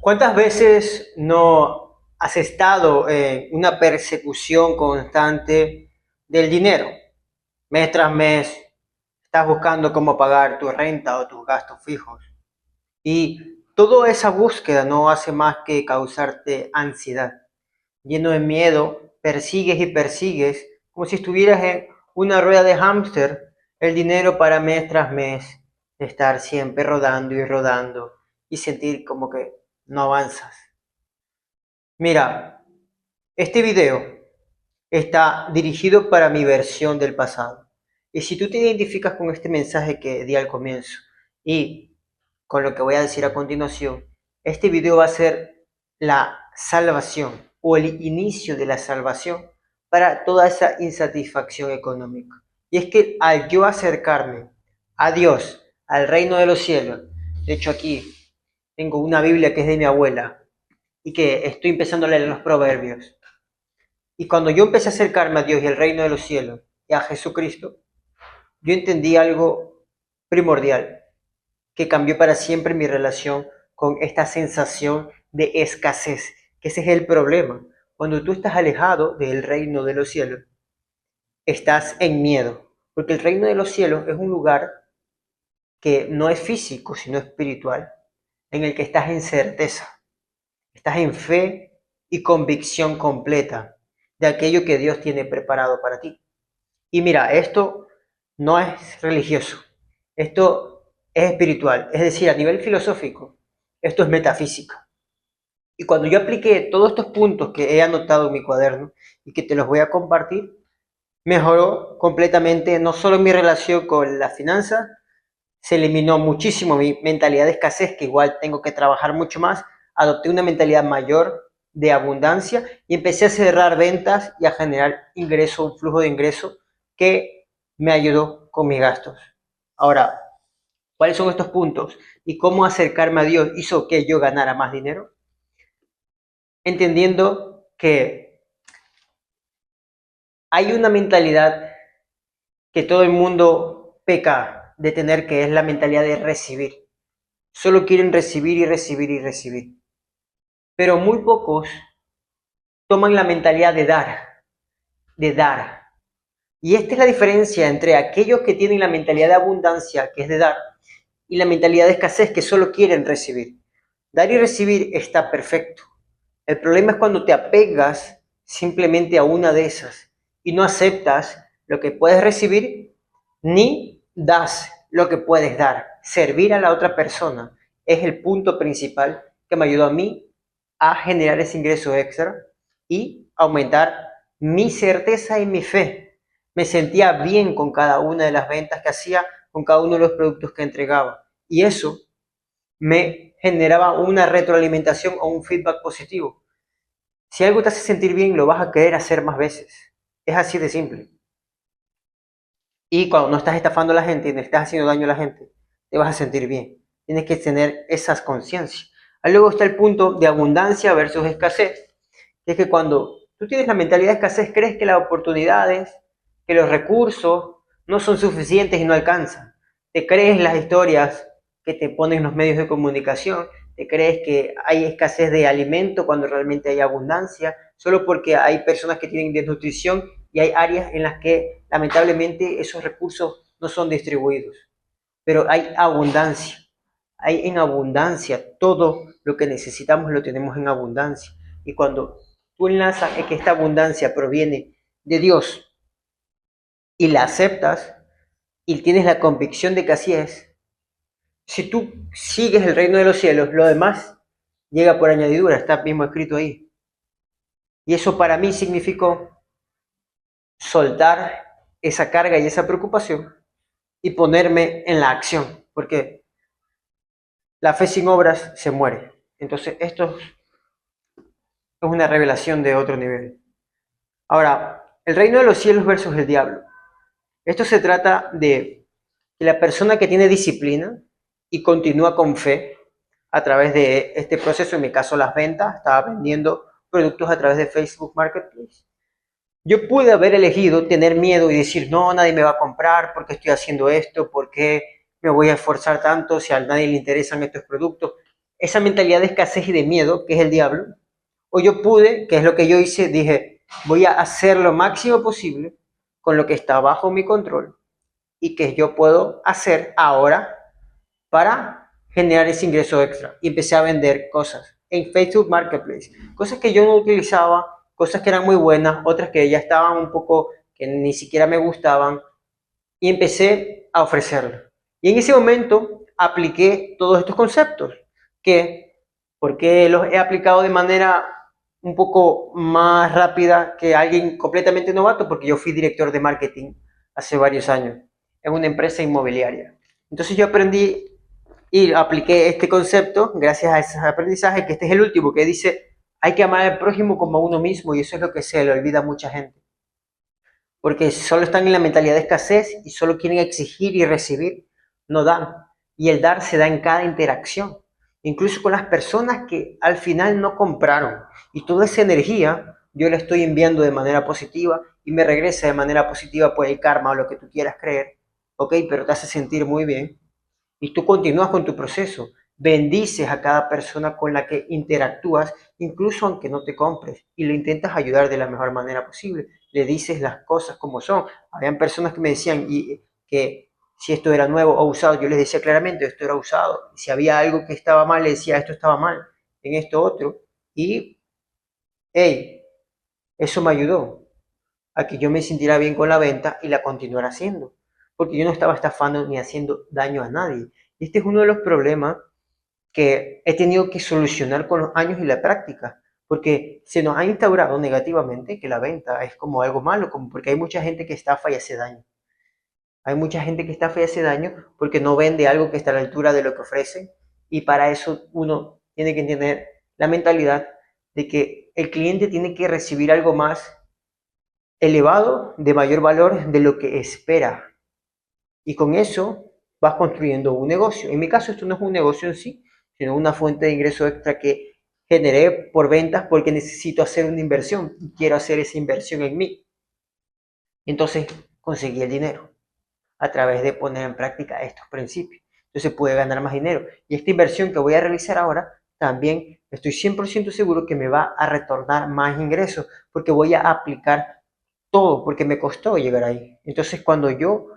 ¿Cuántas veces no has estado en una persecución constante del dinero? Mes tras mes estás buscando cómo pagar tu renta o tus gastos fijos. Y toda esa búsqueda no hace más que causarte ansiedad. Lleno de miedo, persigues y persigues, como si estuvieras en una rueda de hámster, el dinero para mes tras mes estar siempre rodando y rodando y sentir como que no avanzas. Mira, este video está dirigido para mi versión del pasado. Y si tú te identificas con este mensaje que di al comienzo y con lo que voy a decir a continuación, este video va a ser la salvación o el inicio de la salvación para toda esa insatisfacción económica. Y es que al yo acercarme a Dios, al reino de los cielos, de hecho aquí tengo una Biblia que es de mi abuela y que estoy empezando a leer los proverbios. Y cuando yo empecé a acercarme a Dios y al reino de los cielos y a Jesucristo, yo entendí algo primordial que cambió para siempre mi relación con esta sensación de escasez, que ese es el problema. Cuando tú estás alejado del reino de los cielos, estás en miedo, porque el reino de los cielos es un lugar que no es físico, sino espiritual, en el que estás en certeza, estás en fe y convicción completa de aquello que Dios tiene preparado para ti. Y mira, esto no es religioso, esto es espiritual, es decir, a nivel filosófico, esto es metafísica. Y cuando yo apliqué todos estos puntos que he anotado en mi cuaderno y que te los voy a compartir, mejoró completamente no solo mi relación con las finanzas, se eliminó muchísimo mi mentalidad de escasez, que igual tengo que trabajar mucho más, adopté una mentalidad mayor de abundancia y empecé a cerrar ventas y a generar ingreso, un flujo de ingreso que me ayudó con mis gastos. Ahora, ¿cuáles son estos puntos? ¿Y cómo acercarme a Dios hizo que yo ganara más dinero? Entendiendo que hay una mentalidad que todo el mundo peca de tener, que es la mentalidad de recibir. Solo quieren recibir y recibir y recibir. Pero muy pocos toman la mentalidad de dar, de dar. Y esta es la diferencia entre aquellos que tienen la mentalidad de abundancia, que es de dar, y la mentalidad de escasez, que solo quieren recibir. Dar y recibir está perfecto. El problema es cuando te apegas simplemente a una de esas y no aceptas lo que puedes recibir ni das lo que puedes dar. Servir a la otra persona es el punto principal que me ayudó a mí a generar ese ingreso extra y aumentar mi certeza y mi fe. Me sentía bien con cada una de las ventas que hacía, con cada uno de los productos que entregaba. Y eso me generaba una retroalimentación o un feedback positivo. Si algo te hace sentir bien, lo vas a querer hacer más veces. Es así de simple. Y cuando no estás estafando a la gente y no estás haciendo daño a la gente, te vas a sentir bien. Tienes que tener esas conciencias. Luego está el punto de abundancia versus escasez. Que es que cuando tú tienes la mentalidad de escasez, crees que las oportunidades, que los recursos no son suficientes y no alcanzan. Te crees las historias que te ponen los medios de comunicación, te crees que hay escasez de alimento cuando realmente hay abundancia, solo porque hay personas que tienen desnutrición y hay áreas en las que lamentablemente esos recursos no son distribuidos. Pero hay abundancia, hay en abundancia, todo lo que necesitamos lo tenemos en abundancia. Y cuando tú enlazas que esta abundancia proviene de Dios y la aceptas y tienes la convicción de que así es, si tú sigues el reino de los cielos, lo demás llega por añadidura, está mismo escrito ahí. Y eso para mí significó soltar esa carga y esa preocupación y ponerme en la acción, porque la fe sin obras se muere. Entonces esto es una revelación de otro nivel. Ahora, el reino de los cielos versus el diablo. Esto se trata de que la persona que tiene disciplina y continúa con fe a través de este proceso, en mi caso las ventas, estaba vendiendo productos a través de Facebook Marketplace. Yo pude haber elegido tener miedo y decir, no, nadie me va a comprar, ¿por qué estoy haciendo esto? ¿Por qué me voy a esforzar tanto si a nadie le interesan estos productos? esa mentalidad de escasez y de miedo, que es el diablo, o yo pude, que es lo que yo hice, dije, voy a hacer lo máximo posible con lo que está bajo mi control y que yo puedo hacer ahora para generar ese ingreso extra. Y empecé a vender cosas en Facebook Marketplace, cosas que yo no utilizaba, cosas que eran muy buenas, otras que ya estaban un poco, que ni siquiera me gustaban, y empecé a ofrecerlo. Y en ese momento apliqué todos estos conceptos, que porque los he aplicado de manera un poco más rápida que alguien completamente novato, porque yo fui director de marketing hace varios años en una empresa inmobiliaria. Entonces yo aprendí y apliqué este concepto gracias a ese aprendizaje, que este es el último, que dice, hay que amar al prójimo como a uno mismo, y eso es lo que se le olvida a mucha gente, porque solo están en la mentalidad de escasez y solo quieren exigir y recibir, no dan. Y el dar se da en cada interacción, incluso con las personas que al final no compraron. Y toda esa energía yo la estoy enviando de manera positiva y me regresa de manera positiva por el karma o lo que tú quieras creer, ¿ok? Pero te hace sentir muy bien y tú continúas con tu proceso. Bendices a cada persona con la que interactúas, incluso aunque no te compres, y le intentas ayudar de la mejor manera posible. Le dices las cosas como son. Habían personas que me decían que si esto era nuevo o usado, yo les decía claramente, esto era usado. Si había algo que estaba mal, le decía, esto estaba mal, en esto otro. Y, hey, eso me ayudó a que yo me sintiera bien con la venta y la continuara haciendo, porque yo no estaba estafando ni haciendo daño a nadie. Y este es uno de los problemas que he tenido que solucionar con los años y la práctica, porque se nos ha instaurado negativamente que la venta es como algo malo, como porque hay mucha gente que estafa y hace daño. Hay mucha gente que estafa y hace daño porque no vende algo que está a la altura de lo que ofrece, y para eso uno tiene que tener la mentalidad de que el cliente tiene que recibir algo más elevado, de mayor valor de lo que espera. Y con eso vas construyendo un negocio. En mi caso esto no es un negocio en sí, sino una fuente de ingreso extra que generé por ventas porque necesito hacer una inversión y quiero hacer esa inversión en mí. Entonces conseguí el dinero a través de poner en práctica estos principios. Entonces pude ganar más dinero. Y esta inversión que voy a realizar ahora, también estoy 100% seguro que me va a retornar más ingresos porque voy a aplicar todo, porque me costó llegar ahí. Entonces cuando yo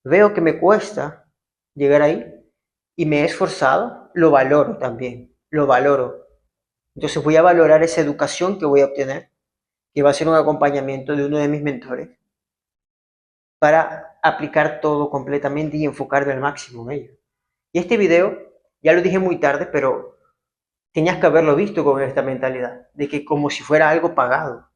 veo que me cuesta llegar ahí y me he esforzado, lo valoro también, lo valoro. Entonces voy a valorar esa educación que voy a obtener, que va a ser un acompañamiento de uno de mis mentores, para aplicar todo completamente y enfocarme al máximo en ello. Y este video, ya lo dije muy tarde, pero tenías que haberlo visto con esta mentalidad, de que como si fuera algo pagado,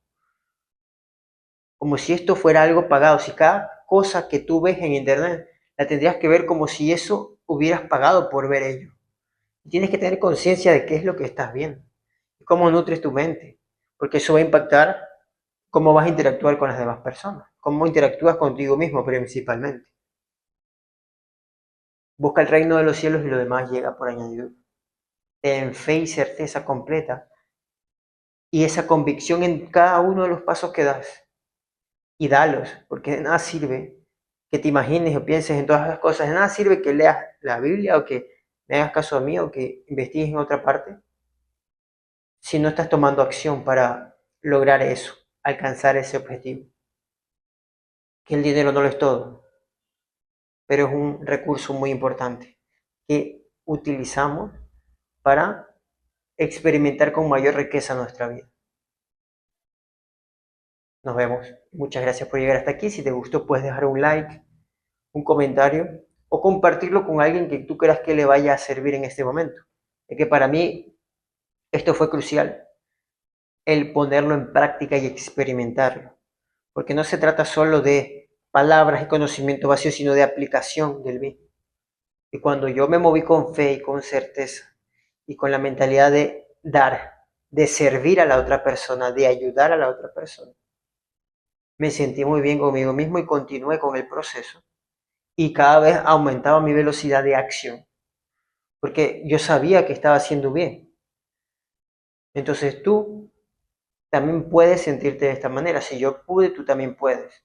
como si esto fuera algo pagado, si cada cosa que tú ves en internet la tendrías que ver como si eso hubieras pagado por ver ello. Y tienes que tener conciencia de qué es lo que estás viendo y cómo nutres tu mente, porque eso va a impactar cómo vas a interactuar con las demás personas, cómo interactúas contigo mismo principalmente. Busca el reino de los cielos y lo demás llega por añadidura. Ten fe y certeza completa y esa convicción en cada uno de los pasos que das, y dalos, porque de nada sirve que te imagines o pienses en todas las cosas, de nada sirve que leas la Biblia o que me hagas caso a mí o que investigues en otra parte si no estás tomando acción para lograr eso, alcanzar ese objetivo. Que el dinero no lo es todo, pero es un recurso muy importante que utilizamos para experimentar con mayor riqueza nuestra vida. Nos vemos. Muchas gracias por llegar hasta aquí. Si te gustó, puedes dejar un like, un comentario o compartirlo con alguien que tú creas que le vaya a servir en este momento. Es que para mí esto fue crucial, el ponerlo en práctica y experimentarlo. Porque no se trata solo de palabras y conocimiento vacío, sino de aplicación del mismo. Y cuando yo me moví con fe y con certeza y con la mentalidad de dar, de servir a la otra persona, de ayudar a la otra persona, me sentí muy bien conmigo mismo y continué con el proceso. Y cada vez aumentaba mi velocidad de acción, porque yo sabía que estaba haciendo bien. Entonces tú también puedes sentirte de esta manera. Si yo pude, tú también puedes.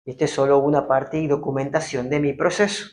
Esta es solo una parte y documentación de mi proceso.